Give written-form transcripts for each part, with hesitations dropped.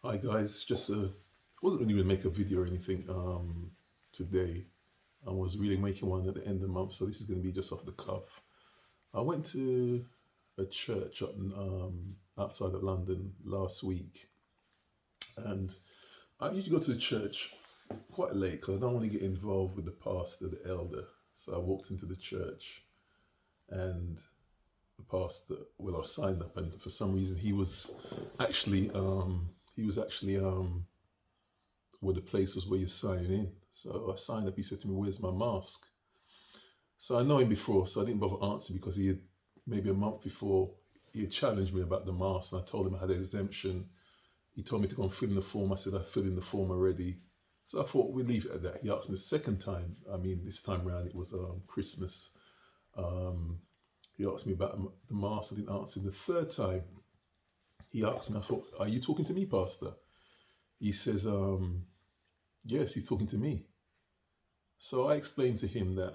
Hi guys, just wasn't really gonna make a video or anything today. I was really making one at the end of the month, so this is gonna be just off the cuff. I went to a church up outside of London last week, and I usually go to the church quite late because I don't want to get involved with the pastor, the elder. So I walked into the church, and the pastor, well, I was signed up, and for some reason he was actually where the place was where you sign in. So I signed up. He said to me, "Where's my mask?" So I know him before, so I didn't bother answering because he had maybe a month before he had challenged me about the mask, and I told him I had an exemption. He told me to go and fill in the form. I said I filled in the form already. So I thought we'd leave it at that. He asked me the second time. I mean, this time round it was Christmas. Um, he asked me about the mask. I didn't answer him. The third time he asked me, I thought, "Are you talking to me, Pastor?" He says, "Yes, he's talking to me." So I explained to him that,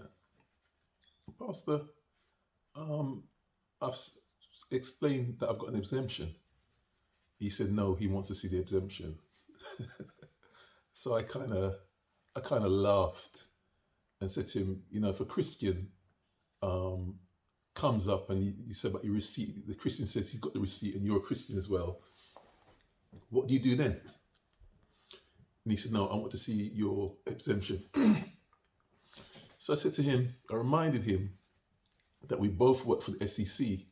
"Pastor, um, I've explained that I've got an exemption." He said, "No, he wants to see the exemption." So I kind of laughed and said to him, if a Christian um, comes up and you said about your receipt, the Christian says he's got the receipt and you're a Christian as well, what do you do then? And he said, "No, I want to see your exemption." So I said to him, I reminded him that we both work for the SEC.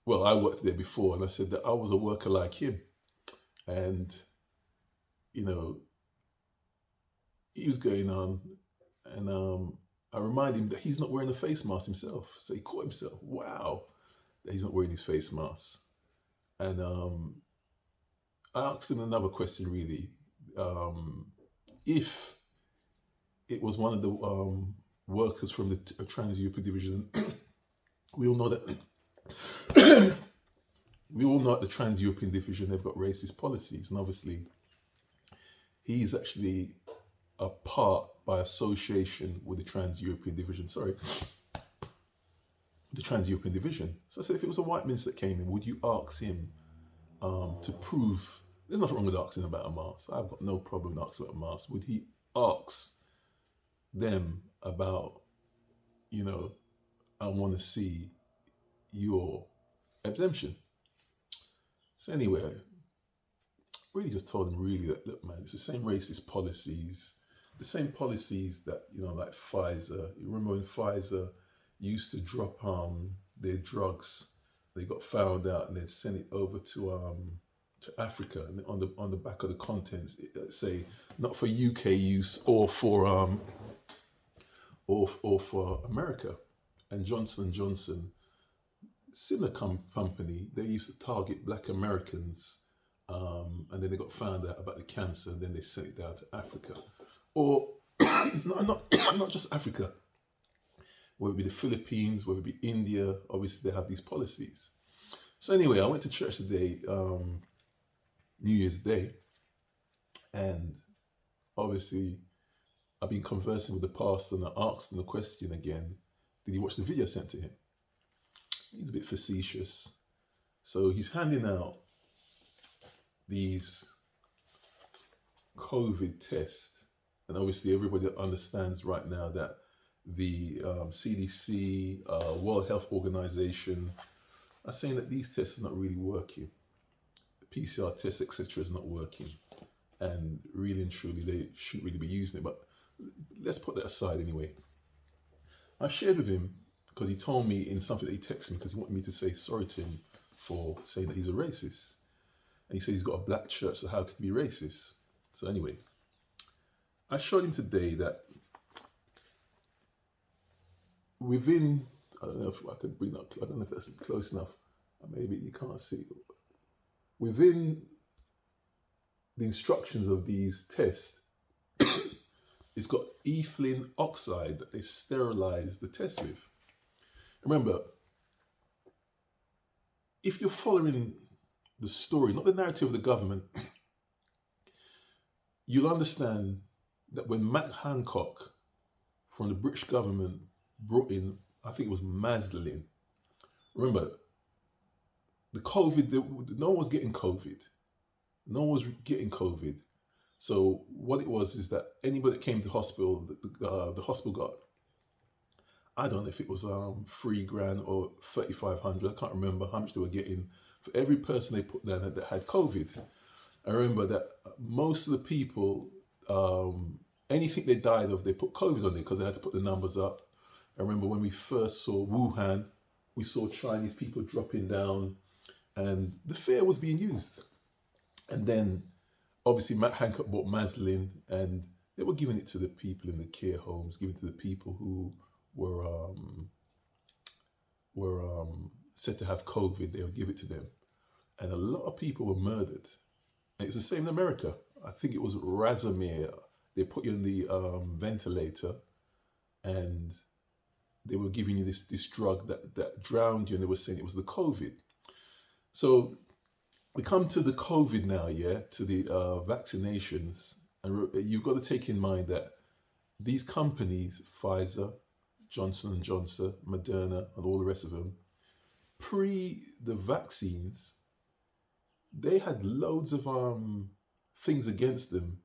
Well, I worked there before, and I said that I was a worker like him. And, you know, he was going on, and I reminded him that he's not wearing a face mask himself. So he caught himself, wow, that he's not wearing his face mask. And I asked him another question, really. If it was one of the workers from the Trans European Division, we all know that we all know at the Trans European Division they've got racist policies, and obviously he's actually a part by association with the Trans European Division. Sorry, the Trans European Division. So I said, if it was a white minister that came in, would you ask him to prove? There's nothing wrong with asking about a mask. I've got no problem asking about a mask. Would he ask them about, you know, I want to see your exemption? So anyway, really just told him really that, look, man, it's the same racist policies, the same policies that, like Pfizer. You remember when Pfizer used to drop their drugs, they got found out and they'd send it over to Africa, and on the back of the contents it say not for UK use or for America. And Johnson and Johnson, similar company, they used to target Black Americans, and then they got found out about the cancer, and then they sent it down to Africa, or not just Africa, whether it be the Philippines, whether it be India. Obviously, they have these policies. So anyway, I went to church today, New Year's Day, and obviously I've been conversing with the pastor, and I asked him the question again: did he watch the video sent to him? He's a bit facetious, so he's handing out these COVID tests, and obviously everybody understands right now that the CDC, World Health Organization, are saying that these tests are not really working. The PCR test, etc., is not working, and really and truly, they shouldn't really be using it. But let's put that aside anyway. I shared with him because he told me in something that he texted me because he wanted me to say sorry to him for saying that he's a racist. And he said he's got a black church, so how could he be racist? So anyway, I showed him today that within, I don't know if I could bring up, I don't know if that's close enough. Maybe you can't see. Within the instructions of these tests, it's got ethylene oxide that they sterilize the test with. Remember, if you're following the story, not the narrative of the government, you'll understand that when Matt Hancock from the British government brought in, I think it was Maslin. Remember, the COVID, no one was getting COVID. No one was getting COVID. So what it was is that anybody that came to hospital, the hospital got, I don't know if it was $3 grand or 3,500. I can't remember how much they were getting for every person they put down that had COVID. I remember that most of the people, anything they died of, they put COVID on it because they had to put the numbers up. I remember when we first saw Wuhan, we saw Chinese people dropping down, and the fear was being used. And then obviously Matt Hancock bought Maslin, and they were giving it to the people in the care homes, giving it to the people who were said to have COVID. They would give it to them, and a lot of people were murdered. And it was the same in America. I think it was Razomir. They put you on the ventilator, and they were giving you this drug that drowned you, and they were saying it was the COVID. So we come to the COVID now, yeah, to the vaccinations, and you've got to take in mind that these companies, Pfizer, Johnson and Johnson, Moderna, and all the rest of them, pre the vaccines, they had loads of things against them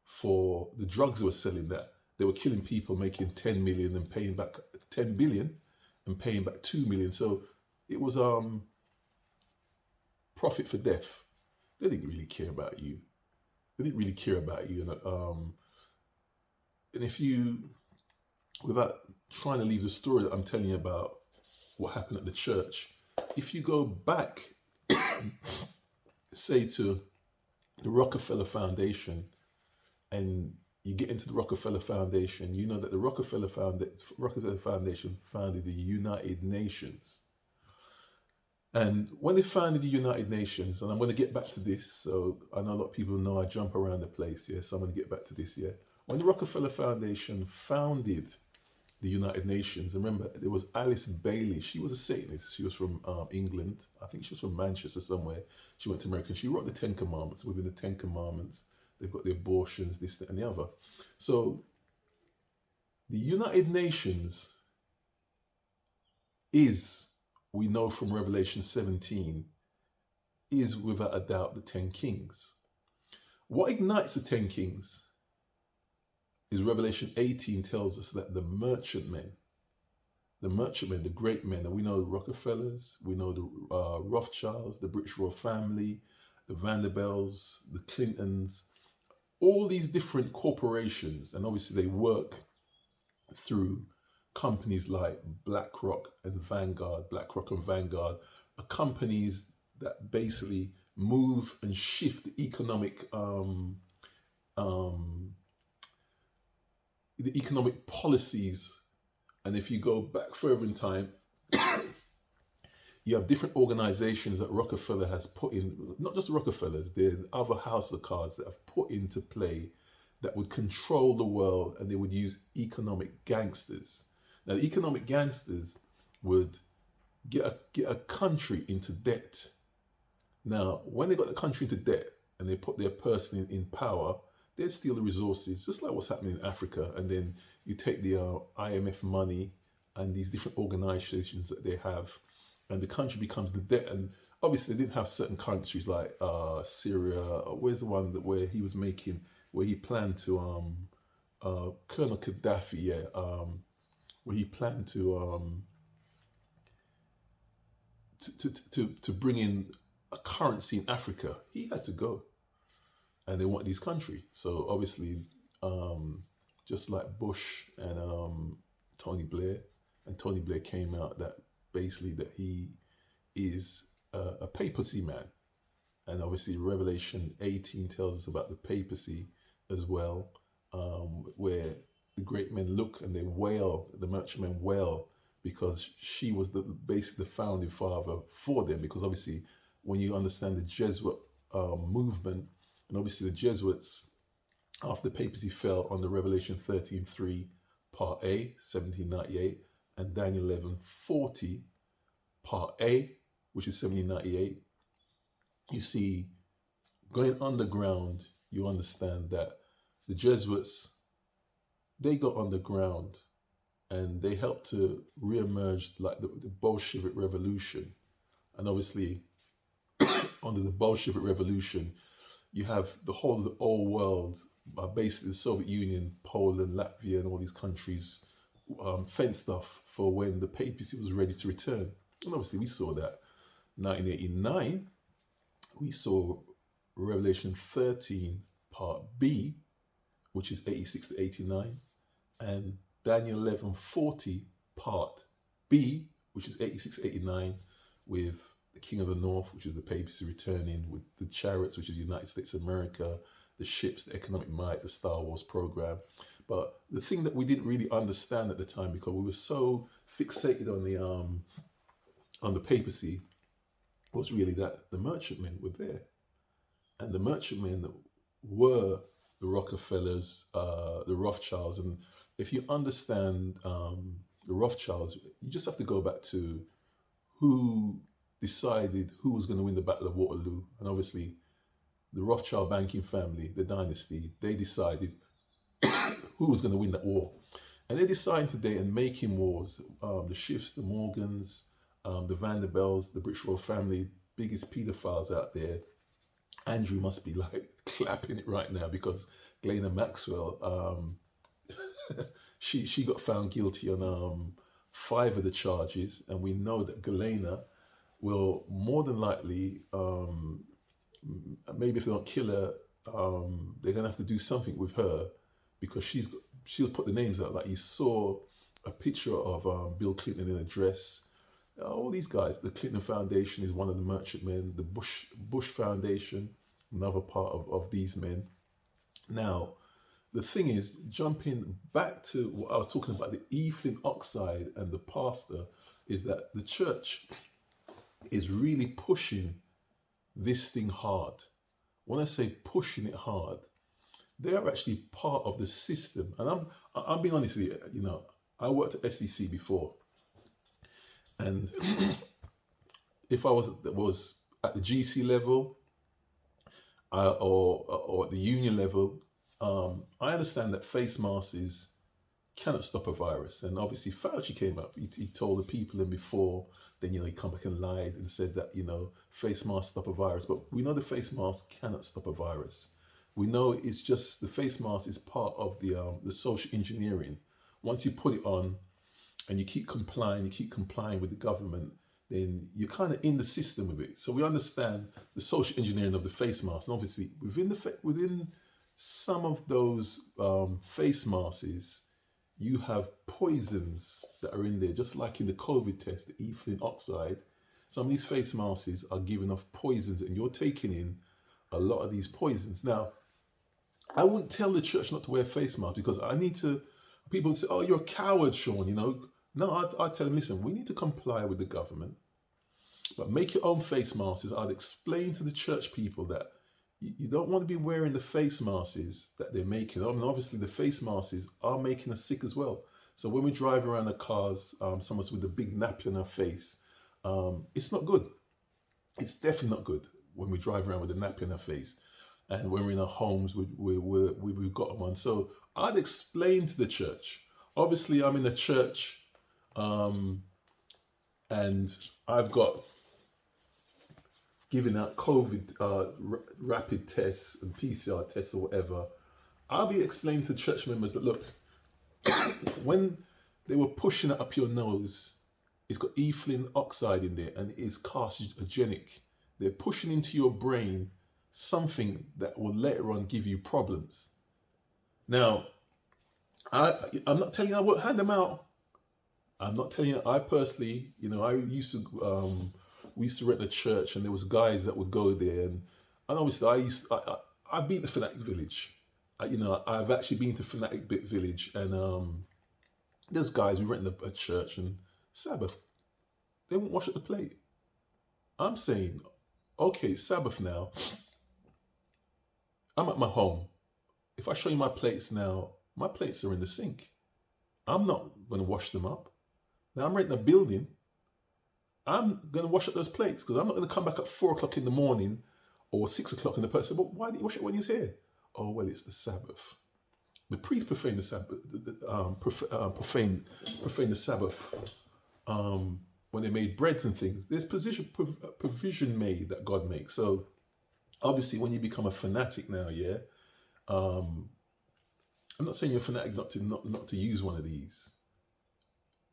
for the drugs they were selling. That they were killing people, making 10 million and paying back 10 billion, and paying back 2 million. So it was profit for death. They didn't really care about you. They didn't really care about you. And if you, without trying to leave the story that I'm telling you about what happened at the church, if you go back, say to the Rockefeller Foundation, and you get into the Rockefeller Foundation, you know that the Rockefeller Foundation founded the United Nations. And when they founded the United Nations, and I'm going to get back to this, so I know a lot of people know I jump around the place, yeah, so I'm going to get back to this, yeah. When the Rockefeller Foundation founded the United Nations, remember, there was Alice Bailey. She was a Satanist. She was from England. I think she was from Manchester somewhere. She went to America, and she wrote the Ten Commandments. Within the Ten Commandments, they've got the abortions, this, that, and the other. So the United Nations is, we know from Revelation 17, is without a doubt the 10 kings. What ignites the 10 kings is Revelation 18 tells us that the merchantmen, the great men, and we know the Rockefellers, we know the Rothschilds, the British royal family, the Vanderbilts, the Clintons, all these different corporations, and obviously they work through companies like BlackRock and Vanguard are companies that basically move and shift the economic policies. And if you go back further in time, you have different organizations that Rockefeller has put in, not just the Rockefellers, there are other house of cards that have put into play that would control the world, and they would use economic gangsters. Now, the economic gangsters would get a country into debt. Now, when they got the country into debt and they put their person in power, they'd steal the resources, just like what's happening in Africa. And then you take the IMF money and these different organizations that they have, and the country becomes the debt. And obviously, they didn't have certain countries like Syria. Where's the one where he was making, where he planned to, Colonel Gaddafi, yeah, where he planned to bring in a currency in Africa. He had to go, and they want this country. So obviously, just like Bush and Tony Blair, and Tony Blair came out that basically that he is a papacy man, and obviously Revelation 18 tells us about the papacy as well, where the great men look and they wail, the merchantmen wail, because she was basically the founding father for them. Because obviously, when you understand the Jesuit movement, and obviously the Jesuits, after the papacy fell under Revelation 13:3, Part A, 1798, and Daniel 11:40, Part A, which is 1798, you see, going underground, you understand that the Jesuits, they got underground and they helped to reemerge like the Bolshevik Revolution. And obviously, under the Bolshevik Revolution, you have the whole of the old world, basically the Soviet Union, Poland, Latvia, and all these countries fenced off for when the papacy was ready to return. And obviously, we saw that. 1989, we saw Revelation 13, part B, which is 86 to 89, and Daniel 11:40, part B, which is 86 to 89, with the King of the North, which is the papacy returning, with the chariots, which is the United States of America, the ships, the economic might, the Star Wars program. But the thing that we didn't really understand at the time, because we were so fixated on the papacy, was really that the merchantmen were there. And the merchantmen were the Rockefellers, the Rothschilds. And if you understand the Rothschilds, you just have to go back to who decided who was going to win the Battle of Waterloo. And obviously, the Rothschild banking family, the dynasty, they decided who was going to win that war. And they're deciding today and making wars. The Schiffs, the Morgans, the Vanderbilts, the British royal family, biggest paedophiles out there. Andrew must be like clapping it right now because Ghislaine Maxwell, she got found guilty on 5 of the charges, and we know that Ghislaine will more than likely, maybe if they don't kill her, they're gonna have to do something with her because she'll put the names out. Like you saw a picture of Bill Clinton in a dress. All these guys, the Clinton Foundation is one of the merchantmen, the Bush Foundation, another part of these men. Now, the thing is, jumping back to what I was talking about, the ethylene oxide and the pastor, is that the church is really pushing this thing hard. When I say pushing it hard, they are actually part of the system. And I'm being honest with you, I worked at SEC before. And if I was at the GC level or at the union level, I understand that face masks cannot stop a virus. And obviously Fauci came up, he told the people and before, then, he come back and lied and said that, face masks stop a virus. But we know the face mask cannot stop a virus. We know it's just, the face mask is part of the social engineering. Once you put it on and you keep complying with the government, then you're kind of in the system with it. So we understand the social engineering of the face mask. And obviously within some of those face masks, you have poisons that are in there, just like in the COVID test, the ethylene oxide. Some of these face masks are giving off poisons, and you're taking in a lot of these poisons. Now, I wouldn't tell the church not to wear face masks because people would say, oh, you're a coward, Sean, No, I tell them, listen, we need to comply with the government, but make your own face masks. I'd explain to the church people that you don't want to be wearing the face masks that they're making. I mean, obviously, the face masks are making us sick as well. So when we drive around the cars, some of us with a big nappy on our face, it's not good. It's definitely not good when we drive around with a nappy on our face. And when we're in our homes, we've got them on. So I'd explain to the church. Obviously, I'm in a church, and I've got giving out COVID rapid tests and PCR tests or whatever. I'll be explaining to church members that, look, when they were pushing it up your nose, it's got ethylene oxide in there and it is carcinogenic. They're pushing into your brain something that will later on give you problems. Now, I'm not telling you I won't hand them out. I'm not telling you, I personally, we used to rent a church and there was guys that would go there and obviously I've been to Fanatic Village. I've actually been to Fanatic Bit Village and there's guys, we rent a church and Sabbath, they won't wash up the plate. I'm saying, okay, Sabbath now, I'm at my home. If I show you my plates now, my plates are in the sink. I'm not going to wash them up. Now I'm renting a building. I'm going to wash up those plates because I'm not going to come back at 4 o'clock in the morning or 6 o'clock and the person, but why did you wash it when he's here? Oh, well, it's the Sabbath. The priest profaned the Sabbath, profaned the Sabbath when they made breads and things. There's provision made that God makes. So Obviously, when you become a fanatic now, yeah, um, I'm not saying you're a fanatic not to use one of these,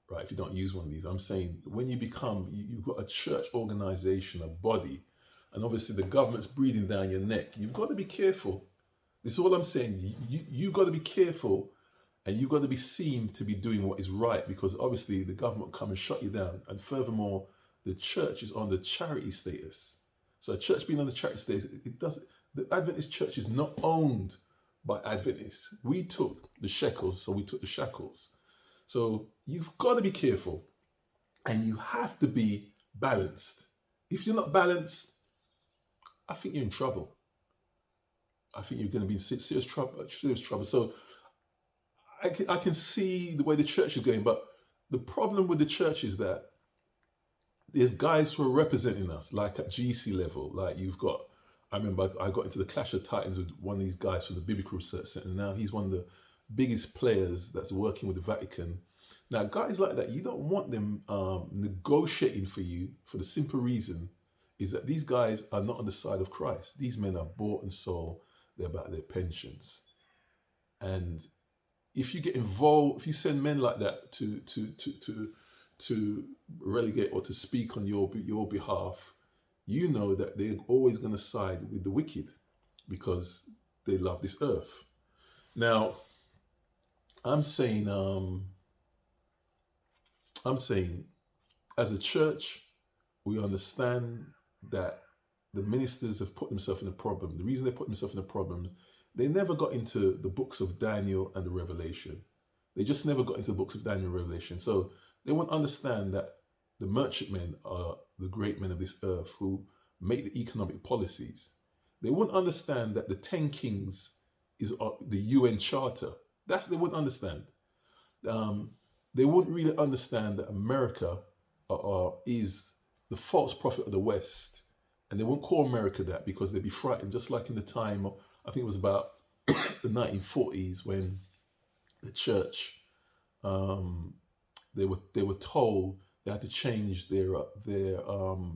right? If you don't use one of these, I'm saying when you become, you've got a church organization, a body, and obviously the government's breathing down your neck. You've got to be careful. This is all I'm saying. You've got to be careful, and you've got to be seen to be doing what is right, because obviously the government come and shut you down. And furthermore, the church is on the charity status. So a church being on the charity status, it doesn't. The Adventist church is not owned by Adventists. We took the shekels, so we took the shackles. So you've got to be careful, and you have to be balanced. If you're not balanced, I think you're in trouble. I think you're going to be in serious trouble. Serious trouble. So I can see the way the church is going, but the problem with the church is that there's guys who are representing us, like at GC level. Like you've got, I remember I got into the Clash of Titans with one of these guys from the Biblical Research Center. Now he's one of the biggest players that's working with the Vatican. Now guys like that, you don't want them negotiating for you, for the simple reason is that these guys are not on the side of Christ. These men are bought and sold. They're about their pensions. And if you get involved, if you send men like that to relegate or to speak on your behalf, you know that they're always going to side with the wicked because they love this earth. Now, I'm saying, as a church, we understand that the ministers have put themselves in a problem. The reason they put themselves in a problem, they never got into the books of Daniel and the Revelation. They just never got into the books of Daniel and Revelation. So they won't understand that the merchantmen are the great men of this earth who make the economic policies. They won't understand that the 10 kings is the UN Charter. They wouldn't understand. They wouldn't really understand that America is the false prophet of the West. And they won't call America that because they'd be frightened, just like in the time, I think it was about the 1940s when the church, they were told they had to change their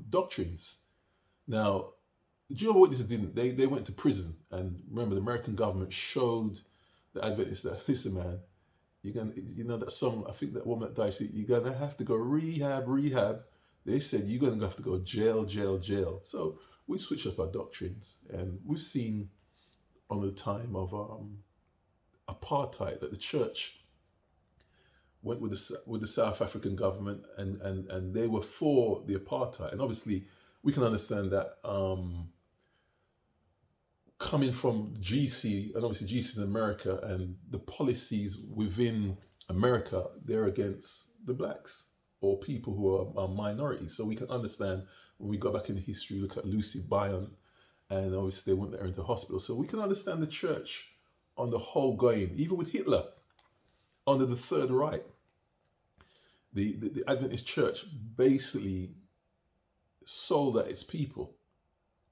doctrines. Now, the Jehovah's Witnesses didn't. They went to prison, and remember, the American government showed the Adventists that, listen, man, you're gonna, you know that song. I think that woman that died said, "You're gonna have to go rehab." They said you're gonna have to go jail. So we switched up our doctrines, and we've seen on the time of apartheid that the church went with the South African government, and they were for the apartheid. And obviously, we can understand that coming from GC, and obviously GC in America, and the policies within America, they're against the blacks or people who are minorities. So we can understand when we go back into history, look at Lucy Byon, and obviously they went there into hospital. So we can understand the church on the whole going, even with Hitler, under the Third Reich. The Adventist church basically sold at its people.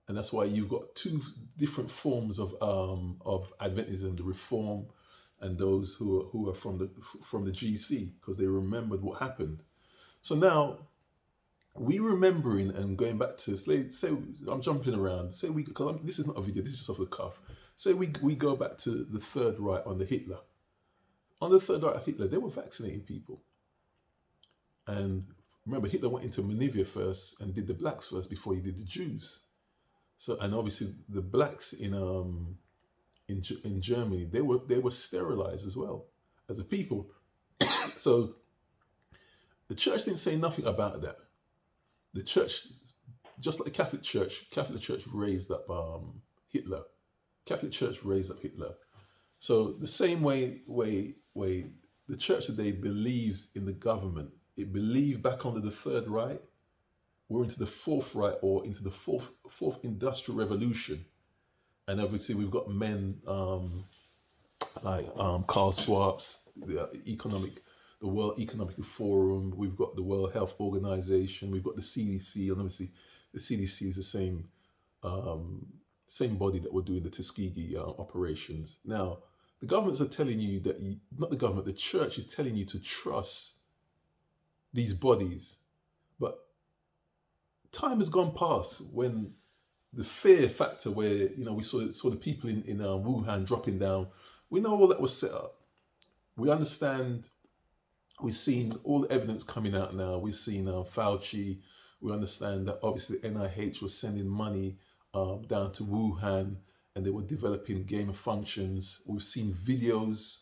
And that's why you've got two different forms of Adventism: the Reform, and those who are from the GC, because they remembered what happened. So now we remembering and going back to say I'm jumping around. Say because this is not a video. This is just off the cuff. Say we go back to the Third Reich under Hitler. On the Third Reich of Hitler, they were vaccinating people. And remember, Hitler went into Monivia first and did the blacks first before he did the Jews. So, and obviously the blacks in Germany, they were sterilized as well as a people. So the church didn't say nothing about that. The church, just like the Catholic Church raised up Hitler. Catholic Church raised up Hitler. So the same way the church today believes in the government, it believed back under the Third Reich. We're into the Fourth Reich, or into the fourth Industrial Revolution. And obviously we've got men like Karl Schwarz, the World Economic Forum, we've got the World Health Organization, we've got the CDC, and obviously the CDC is the same body that were doing the Tuskegee operations. Now, the governments are telling you that, not the government, the church is telling you to trust these bodies. But time has gone past when the fear factor where, we saw the people in Wuhan dropping down. We know all that was set up. We understand. We've seen all the evidence coming out now. We've seen Fauci. We understand that obviously NIH was sending money down to Wuhan, and they were developing gain of functions. We've seen videos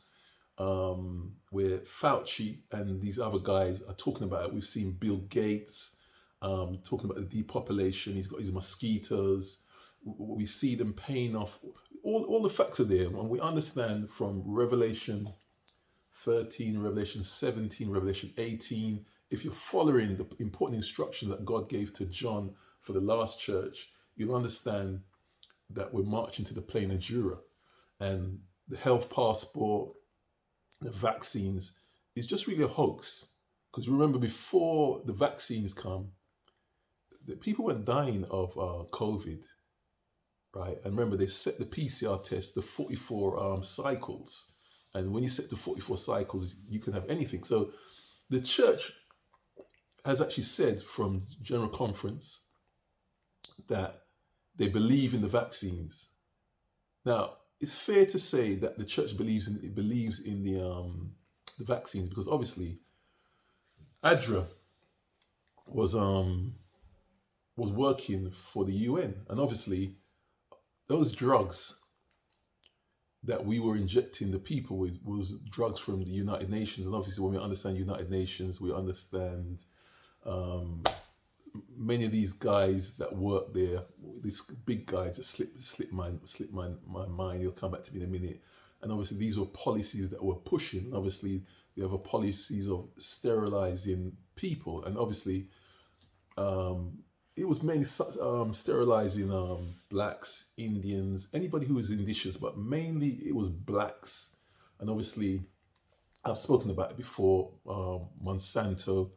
where Fauci and these other guys are talking about it. We've seen Bill Gates talking about the depopulation. He's got his mosquitoes. We see them paying off. All the facts are there, and we understand from Revelation 13, Revelation 17, Revelation 18. If you're following the important instructions that God gave to John for the last church, you'll understand that we're marching to the plain of Jura. And the health passport, the vaccines, is just really a hoax. Because remember, before the vaccines come, the people weren't dying of COVID, right? And remember, they set the PCR test to 44 cycles. And when you set to 44 cycles, you can have anything. So the church has actually said from General Conference that they believe in the vaccines. Now, it's fair to say that the church believes in the vaccines, because obviously ADRA was working for the UN, and obviously those drugs that we were injecting the people with was drugs from the United Nations. And obviously when we understand United Nations, we understand many of these guys that work there. This big guy just slipped my mind. He'll come back to me in a minute. And obviously these were policies that were pushing. Obviously they have a policies of sterilizing people, and obviously it was mainly sterilizing blacks, Indians, anybody who was indigenous, but mainly it was blacks. And obviously, I've spoken about it before, Monsanto.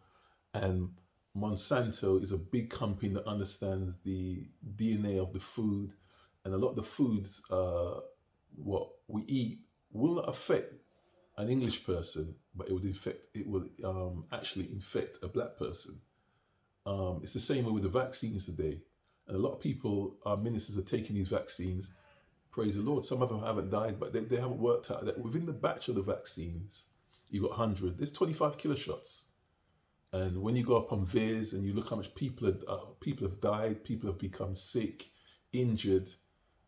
And Monsanto is a big company that understands the DNA of the food. And a lot of the foods, what we eat, will not affect an English person, but it will actually infect a black person. It's the same way with the vaccines today. And a lot of people, our ministers, are taking these vaccines. Praise the Lord. Some of them haven't died, but they haven't worked out that within the batch of the vaccines, you've got 100. There's 25 killer shots. And when you go up on VAERS and you look how much people have died, people have become sick, injured.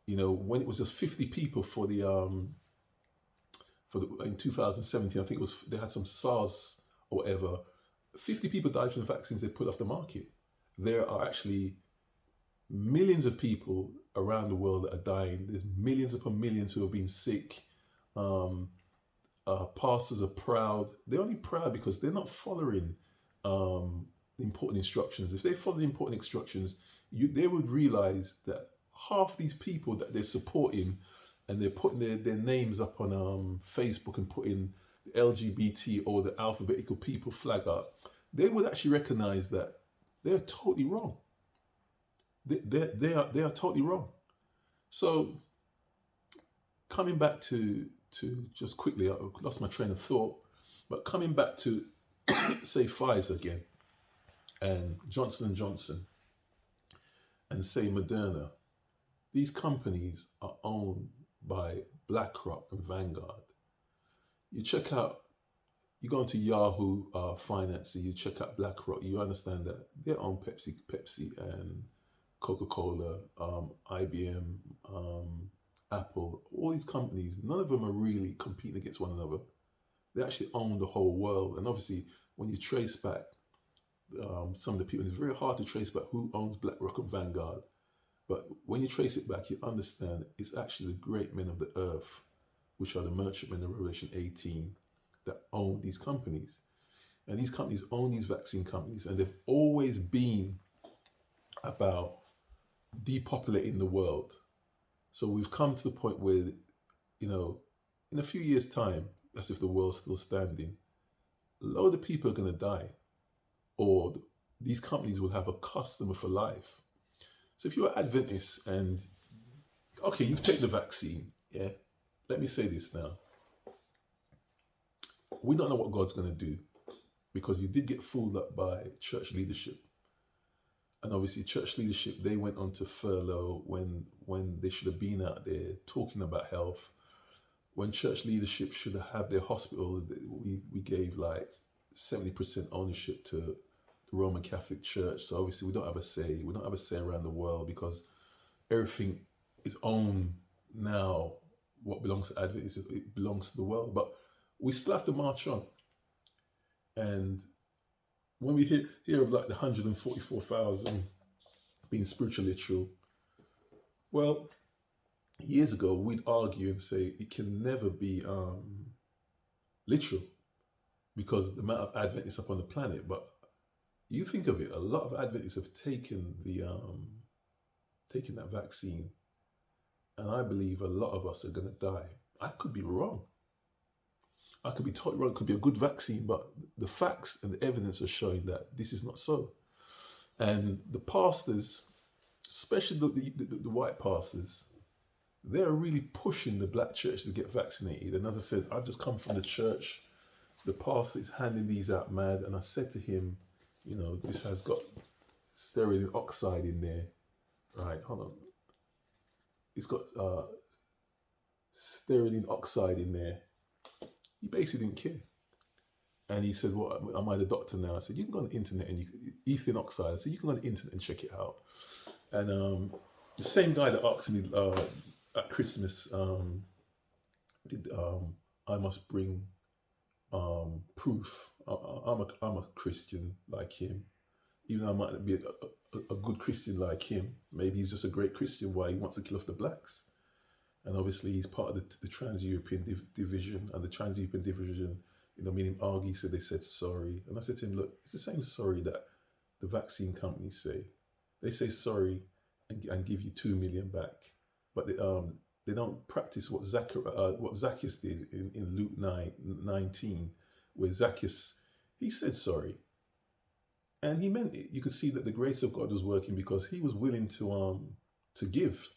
When it was just 50 people in 2017, I think they had some SARS or whatever. 50 people died from the vaccines they put off the market. There are actually millions of people around the world that are dying. There's millions upon millions who have been sick. Pastors are proud. They're only proud because they're not following the important instructions. If they follow the important instructions, they would realize that half these people that they're supporting, and they're putting their names up on Facebook and putting the LGBT or the alphabetical people flag up, they would actually recognize that they're totally wrong. They are totally wrong. So coming back to just quickly, I lost my train of thought, but coming back to say Pfizer again, and Johnson & Johnson, and say Moderna, these companies are owned by BlackRock and Vanguard. You go into Yahoo Finance, you check out BlackRock, you understand that they own Pepsi and Coca-Cola, IBM, Apple, all these companies. None of them are really competing against one another. They actually own the whole world. And obviously, when you trace back some of the people, it's very hard to trace back who owns BlackRock and Vanguard. But when you trace it back, you understand it's actually the great men of the earth, which are the merchantmen of Revelation 18, that own these companies. And these companies own these vaccine companies, and they've always been about depopulating the world. So we've come to the point where, in a few years' time, as if the world's still standing, a load of people are going to die, or these companies will have a customer for life. So if you're Adventist and, okay, you've taken the vaccine, yeah? Let me say this now. We don't know what God's going to do, because you did get fooled up by church leadership. And obviously, church leadership, they went on to furlough when they should have been out there talking about health. When church leadership should have their hospitals, we gave like 70% ownership to the Roman Catholic Church. So obviously, we don't have a say. We don't have a say around the world because everything is owned now. What belongs to Adventists, it belongs to the world. But we still have to march on. And when we hear of like the 144,000 being spiritually literal, well, years ago we'd argue and say it can never be literal because the amount of Adventists up on the planet. But you think of it, a lot of Adventists have taken that vaccine, and I believe a lot of us are going to die. I could be wrong. I could be totally wrong. It could be a good vaccine, but the facts and the evidence are showing that this is not so. And the pastors, especially the white pastors, they're really pushing the black church to get vaccinated. And as I said, I've just come from the church. The pastor is handing these out mad. And I said to him, this has got sterylene oxide in there. Right, hold on. It's got sterylene oxide in there. He basically didn't care. And he said, well, am I the doctor now? I said, you can go on the internet and ethylene oxide. I said, you can go on the internet and check it out. And the same guy that asked me at Christmas, I must bring proof. I'm a Christian like him. Even though I might not be a good Christian like him, maybe he's just a great Christian why he wants to kill off the blacks. And obviously he's part of the Trans-European division, and the Trans-European division, meaning ARGI, so they said sorry. And I said to him, look, it's the same sorry that the vaccine companies say. They say sorry and give you 2 million back. But they don't practice what Zacchaeus did in Luke 9:19, where Zacchaeus, he said sorry. And he meant it. You could see that the grace of God was working because he was willing to give.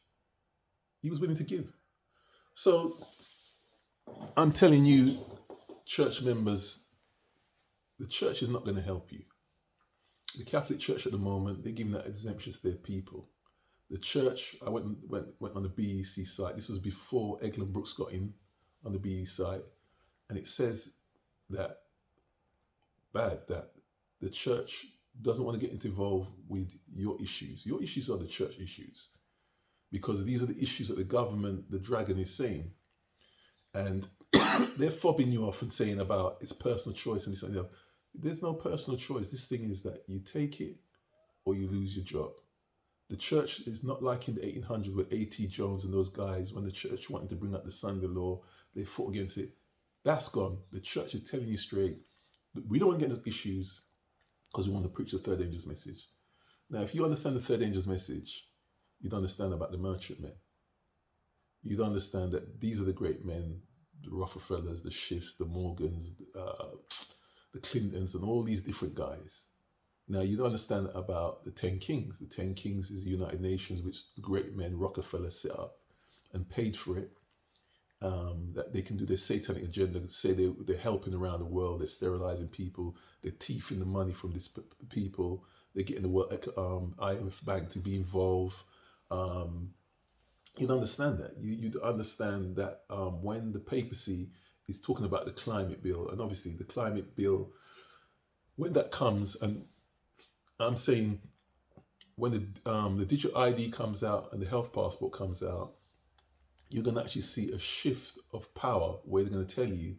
He was willing to give. So I'm telling you, church members, the church is not going to help you. The Catholic Church at the moment, they're giving that exemption to their people. The church, I went on the BEC site. This was before Eglin Brooks got in on the BEC site. And it says that the church doesn't want to get involved with your issues. Your issues are the church issues. Because these are the issues that the government, the dragon, is saying. And they're fobbing you off and saying about it's personal choice and this and that. There's no personal choice. This thing is that you take it or you lose your job. The church is not like in the 1800s with A.T. Jones and those guys, when the church wanted to bring up the Sunday law, they fought against it. That's gone. The church is telling you straight, we don't want to get into issues because we want to preach the third angel's message. Now, if you understand the third angel's message, you'd understand about the merchant men. You'd understand that these are the great men, the Rockefellers, the Schiffs, the Morgans, the Clintons, and all these different guys. Now, you'd understand about the 10 Kings. The 10 Kings is the United Nations, which the great men Rockefeller set up and paid for it. That they can do their satanic agenda, say they're helping around the world, they're sterilizing people, they're thieving the money from these people, they're getting the World IMF Bank to be involved. You'd understand that. You'd understand that when the papacy is talking about the climate bill, and obviously the climate bill, when that comes, and I'm saying when the digital ID comes out and the health passport comes out, you're going to actually see a shift of power where they're going to tell you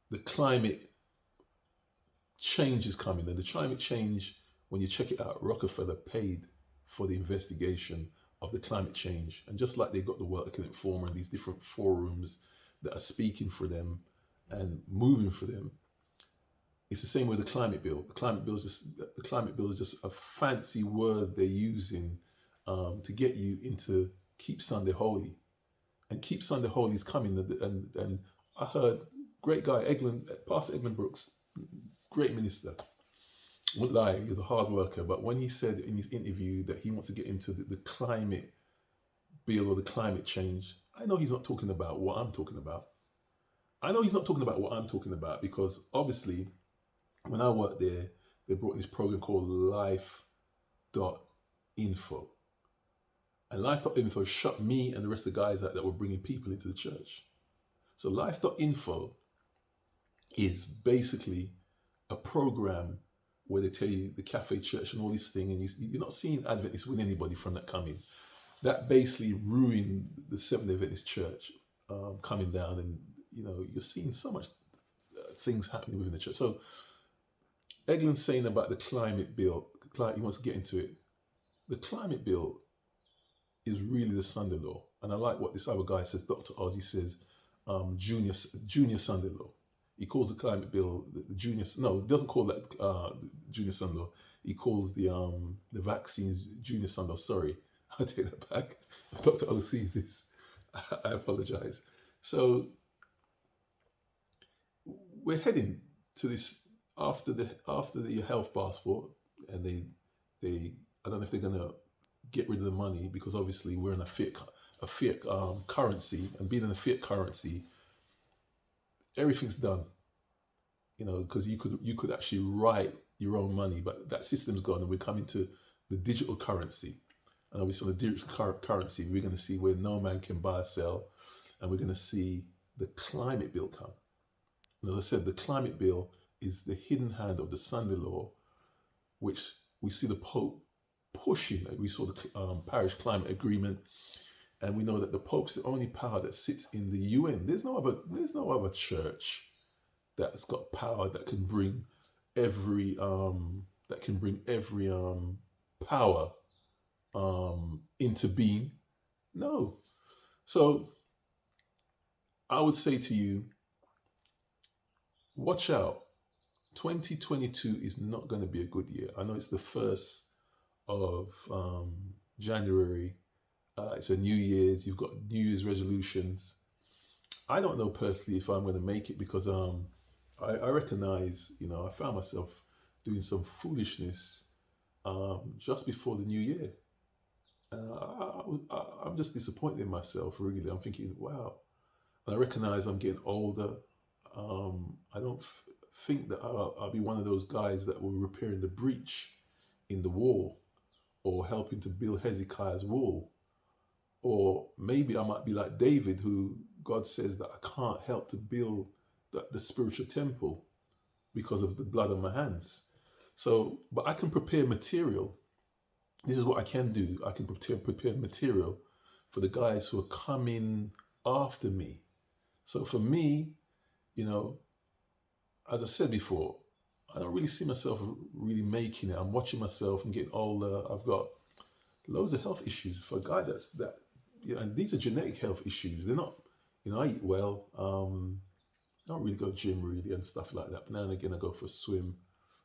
the climate change is coming. And the climate change, when you check it out, Rockefeller paid for the investigation of the climate change. And just like they got the World Economic Forum and these different forums that are speaking for them and moving for them, it's the same with the climate bill. The climate bill is just a fancy word they're using to get you into Keep Sunday Holy. And Keep Sunday Holy is coming. And I heard great guy, Pastor Eglin Brooks, great minister. Won't lie, he's a hard worker. But when he said in his interview that he wants to get into the climate bill or the climate change, I know he's not talking about what I'm talking about. I know he's not talking about what I'm talking about because obviously when I worked there, they brought this program called Life life.info. And life.info shut me and the rest of the guys out that were bringing people into the church. So life.info is basically a program where they tell you the cafe church and all these things, and you're not seeing Adventists win anybody from that coming. That basically ruined the Seventh-day Adventist church coming down, and you're seeing so much things happening within the church. So Eglon's saying about the climate bill, he wants to get into it. The climate bill is really the Sunday law. And I like what this other guy says, Dr. Oz, he says, junior Sunday law. He calls the climate bill the junior, no, he doesn't call that junior Sunday law. He calls the vaccines junior Sunday law. Sorry, I take that back. If Dr. Oz sees this, I apologize. So we're heading to this after the health passport, and they I don't know if they're gonna get rid of the money, because obviously we're in a fiat currency, and being in a fiat currency, everything's done. Because you could actually write your own money, but that system's gone, and we're coming to the digital currency. And obviously on the digital currency, we're going to see where no man can buy or sell, and we're going to see the climate bill come. And as I said, the climate bill is the hidden hand of the Sunday law, which we see the Pope pushing. We saw the Paris Climate Agreement, and we know that the Pope's the only power that sits in the UN. There's no other church that's got power that can bring every power into being. No. So I would say to you, watch out. 2022 is not going to be a good year. I know it's the 1st of January. It's a New Year's. You've got New Year's resolutions. I don't know personally if I'm going to make it, because I recognize, I found myself doing some foolishness just before the new year. I'm just disappointed in myself, really. I'm thinking, wow. And I recognize I'm getting older. I don't think that I'll be one of those guys that will be repairing the breach in the wall, or helping to build Hezekiah's wall. Or maybe I might be like David, who God says that I can't help to build the spiritual temple because of the blood on my hands. So, but I can prepare material. This is what I can do. I can prepare material for the guys who are coming after me. So for me, as I said before, I don't really see myself really making it. I'm watching myself and getting older. I've got loads of health issues. For a guy and these are genetic health issues. They're not, I eat well. I don't really go gym really and stuff like that. But now and again, I go for a swim.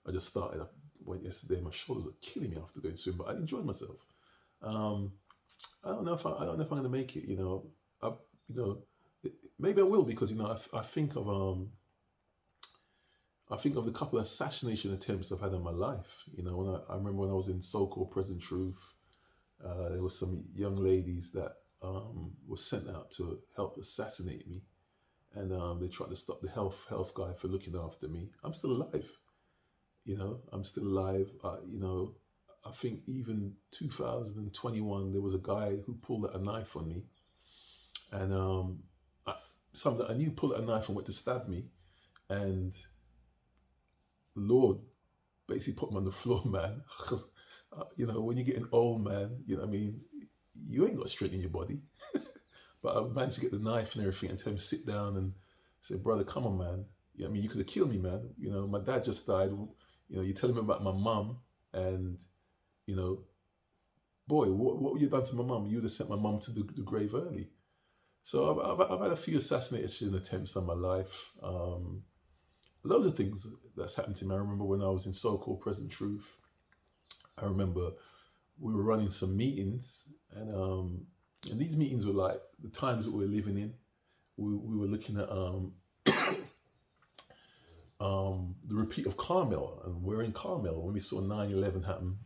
I just started. I went yesterday. My shoulders are killing me after going swim, but I enjoyed myself. I don't know if I'm going to make it. Maybe I will, because I think of the couple of assassination attempts I've had in my life. I remember when I was in so-called Present Truth, there were some young ladies that were sent out to help assassinate me. And they tried to stop the health guy for looking after me. I'm still alive. I'm still alive. I think even 2021, there was a guy who pulled out a knife on me. And someone that I knew pulled out a knife and went to stab me. And the Lord basically put me on the floor, man. Because, when you're getting old, man, you ain't got strength in your body. But I managed to get the knife and everything and tell him to sit down and say, brother, come on, man. You could have killed me, man. My dad just died. You tell him about my mum, and, boy, what would you have done to my mum? You would have sent my mum to the grave early. So I've had a few assassination attempts on my life. Loads of things that's happened to me. I remember when I was in so-called Present Truth, I remember we were running some meetings, and these meetings were like the times that we were living in. We were looking at the repeat of Carmel, and we're in Carmel when we saw 9/11 happen.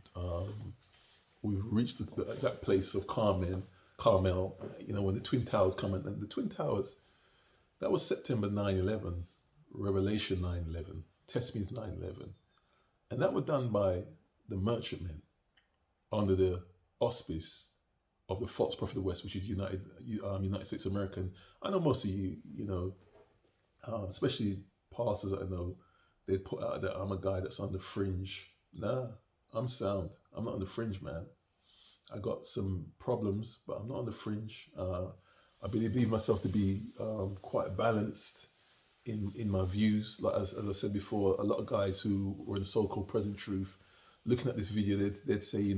We reached that place of Carmel, when the Twin Towers come in. And the Twin Towers, that was September 9/11, Revelation 9/11, Test Means 9/11. And that was done by the merchantmen. under the auspice of the false prophet of the West, which is United States of America. I know most of you, especially pastors that I know, they put out that I'm a guy that's on the fringe. Nah, I'm sound. I'm not on the fringe, man. I got some problems, but I'm not on the fringe. I believe myself to be quite balanced in my views. Like as I said before, a lot of guys who were in the so-called present truth, looking at this video, they'd say,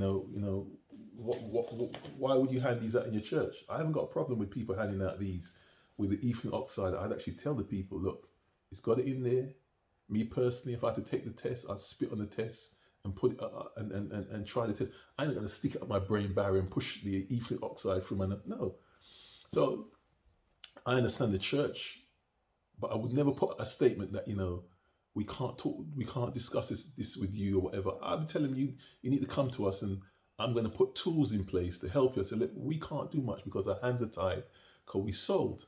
why would you hand these out in your church? I haven't got a problem with people handing out these with the ethylene oxide. I'd actually tell the people, look, it's got it in there. Me personally, if I had to take the test, I'd spit on the test and put it and try the test. I'm not gonna stick it up my brain barrier and push the ethylene oxide through my no. So I understand the church, but I would never put a statement that we can't talk, we can't discuss this with you or whatever. I'd be telling you need to come to us, and I'm going to put tools in place to help you. I said, look, we can't do much because our hands are tied because we sold.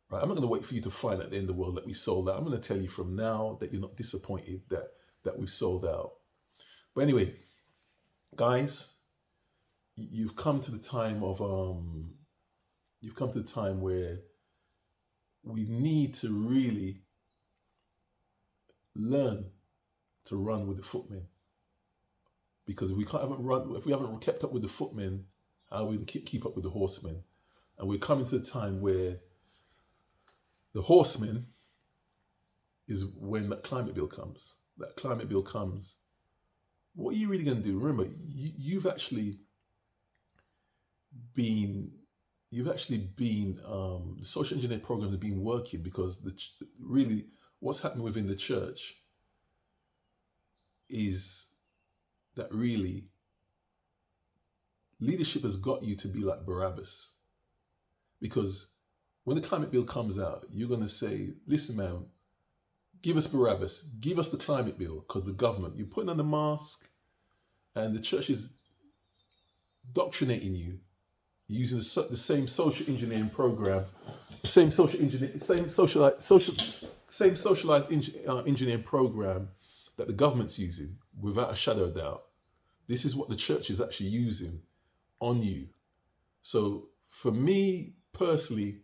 Right? I'm not going to wait for you to find at the end of the world that we sold out. I'm going to tell you from now that you're not disappointed that we've sold out. But anyway, guys, you've come to the time where we need to really learn to run with the footmen. Because if we haven't kept up with the footmen, how we keep up with the horsemen? And we're coming to the time where the horsemen is when that climate bill comes. That climate bill comes. What are you really going to do? Remember, you've actually been the social engineering programs have been working because really what's happening within the church is that really leadership has got you to be like Barabbas. Because when the climate bill comes out, you're going to say, listen, man, give us Barabbas, give us the climate bill, because the government, you're putting on the mask and the church is doctrinating you using the same social engineering program, same socialized engineering program that the government's using, without a shadow of doubt. This is what the church is actually using on you. So for me personally,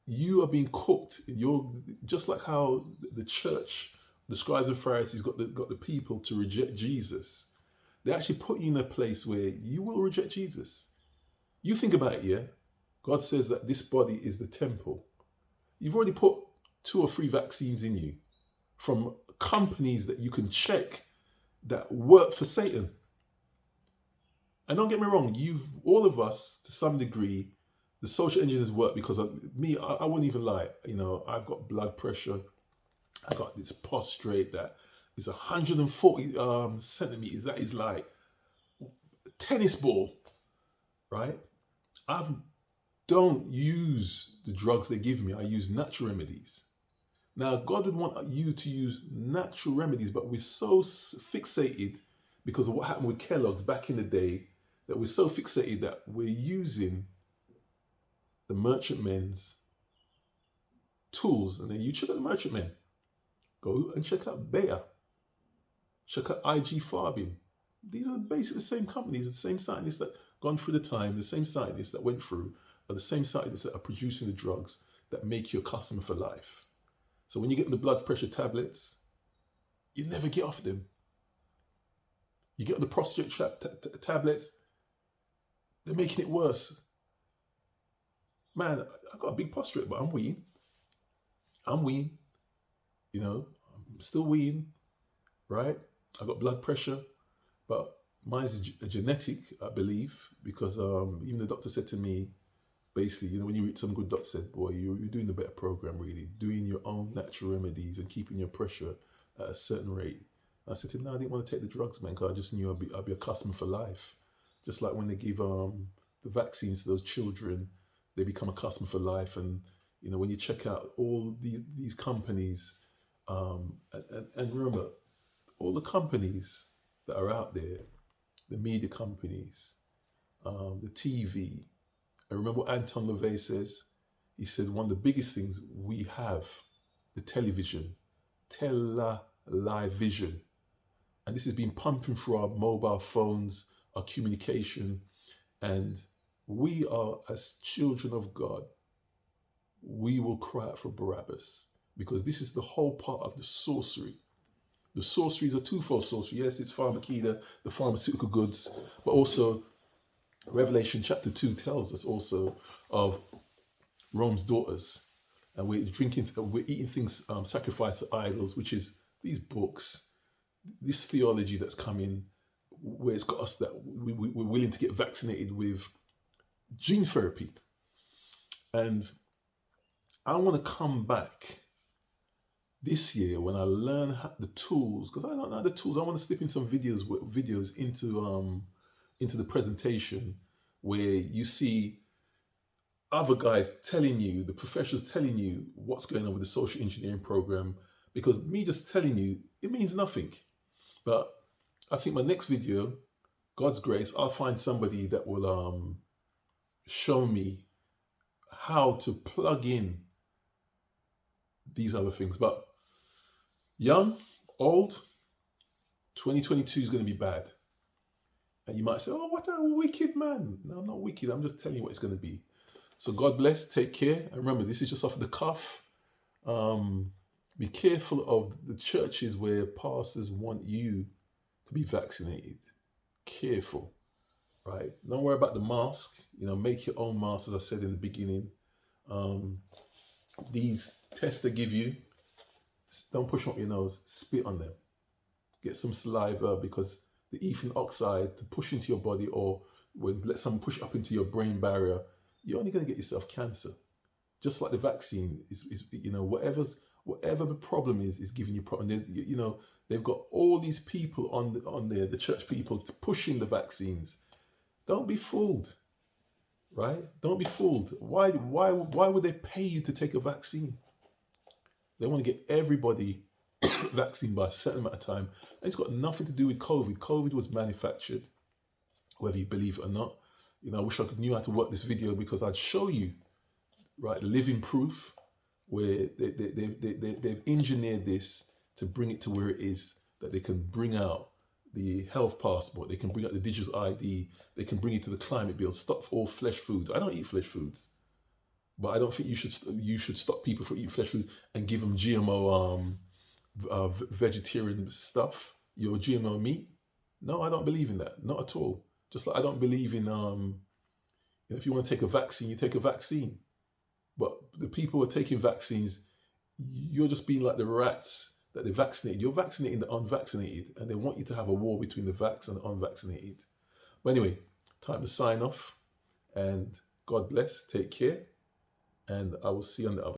you are being cooked. You're just like how the church, the scribes and Pharisees got the people to reject Jesus. They actually put you in a place where you will reject Jesus. You think about it, yeah? God says that this body is the temple. You've already put 2 or 3 vaccines in you from companies that you can check that work for Satan. And don't get me wrong, all of us, to some degree, the social engineers work because of me. I wouldn't even lie. I've got blood pressure. I've got this prostrate that is 140 centimeters. That is like a tennis ball, right? I don't use the drugs they give me. I use natural remedies. Now, God would want you to use natural remedies, but we're so fixated because of what happened with Kellogg's back in the day that we're so fixated that we're using the merchantmen's tools. And then you check out the merchantmen. Go and check out Bayer. Check out IG Farben. These are basically the same companies, the same scientists that gone through the time, the same scientists that went through, are the same scientists that are producing the drugs that make you a customer for life. So when you get the blood pressure tablets, you never get off them. You get the prostate tablets, they're making it worse. Man, I got a big prostate, but I'm weaning. I'm still weaning, right? I got blood pressure, but mine's genetic, I believe, because even the doctor said to me, basically, when you read, some good doctor said, boy, you're doing a better program, really, doing your own natural remedies and keeping your pressure at a certain rate. I said to him, no, I didn't want to take the drugs, man, because I just knew I'd be a customer for life. Just like when they give the vaccines to those children, they become a customer for life. And when you check out all these companies, and remember, all the companies that are out there, the media companies, the TV. I remember what Anton LaVey says. He said one of the biggest things we have, the television, television. And this has been pumping through our mobile phones, our communication. And we are, as children of God, we will cry out for Barabbas, because this is the whole part of the sorcery. The sorcery is a twofold sorcery. Yes, it's pharmakeia, the pharmaceutical goods, but also Revelation chapter 2 tells us also of Rome's daughters. And we're eating things sacrificed to idols, which is these books, this theology that's coming, where it's got us that we're willing to get vaccinated with gene therapy. And I want to come back this year when I learn the tools, because I don't know the tools. I want to slip in some videos into the presentation, where you see other guys telling you, the professionals telling you what's going on with the social engineering program, because me just telling you, it means nothing. But I think my next video, God's grace, I'll find somebody that will show me how to plug in these other things. But young, old, 2022 is going to be bad. And you might say, oh, what a wicked man. No, I'm not wicked. I'm just telling you what it's going to be. So God bless, take care. And remember, this is just off the cuff. Be careful of the churches where pastors want you to be vaccinated. Careful, right? Don't worry about the mask. Make your own mask, as I said in the beginning. These tests they give you, don't push them up your nose. Spit on them. Get some saliva, because the ethylene oxide to push into your body, or when let someone push up into your brain barrier, you're only going to get yourself cancer. Just like the vaccine is whatever the problem is giving you problem. They've got all these people on there, the church people, pushing the vaccines. Don't be fooled, right? Don't be fooled. Why would they pay you to take a vaccine? They want to get everybody vaccine by a certain amount of time. And it's got nothing to do with COVID. COVID was manufactured, whether you believe it or not. I wish I knew how to work this video, because I'd show you, right, living proof where they've engineered this to bring it to where it is, that they can bring out the health passport, they can bring out the digital ID, they can bring it to the climate bill, stop all flesh foods. I don't eat flesh foods, but I don't think you should stop people from eating flesh foods and give them GMO vegetarian stuff, your GMO meat. No, I don't believe in that, not at all. Just like I don't believe in if you want to take a vaccine, you take a vaccine. But the people who are taking vaccines, you're just being like the rats that they vaccinated. You're vaccinating the unvaccinated, and they want you to have a war between the vax and the unvaccinated. But anyway, time to sign off, and God bless, take care, and I will see you on the other.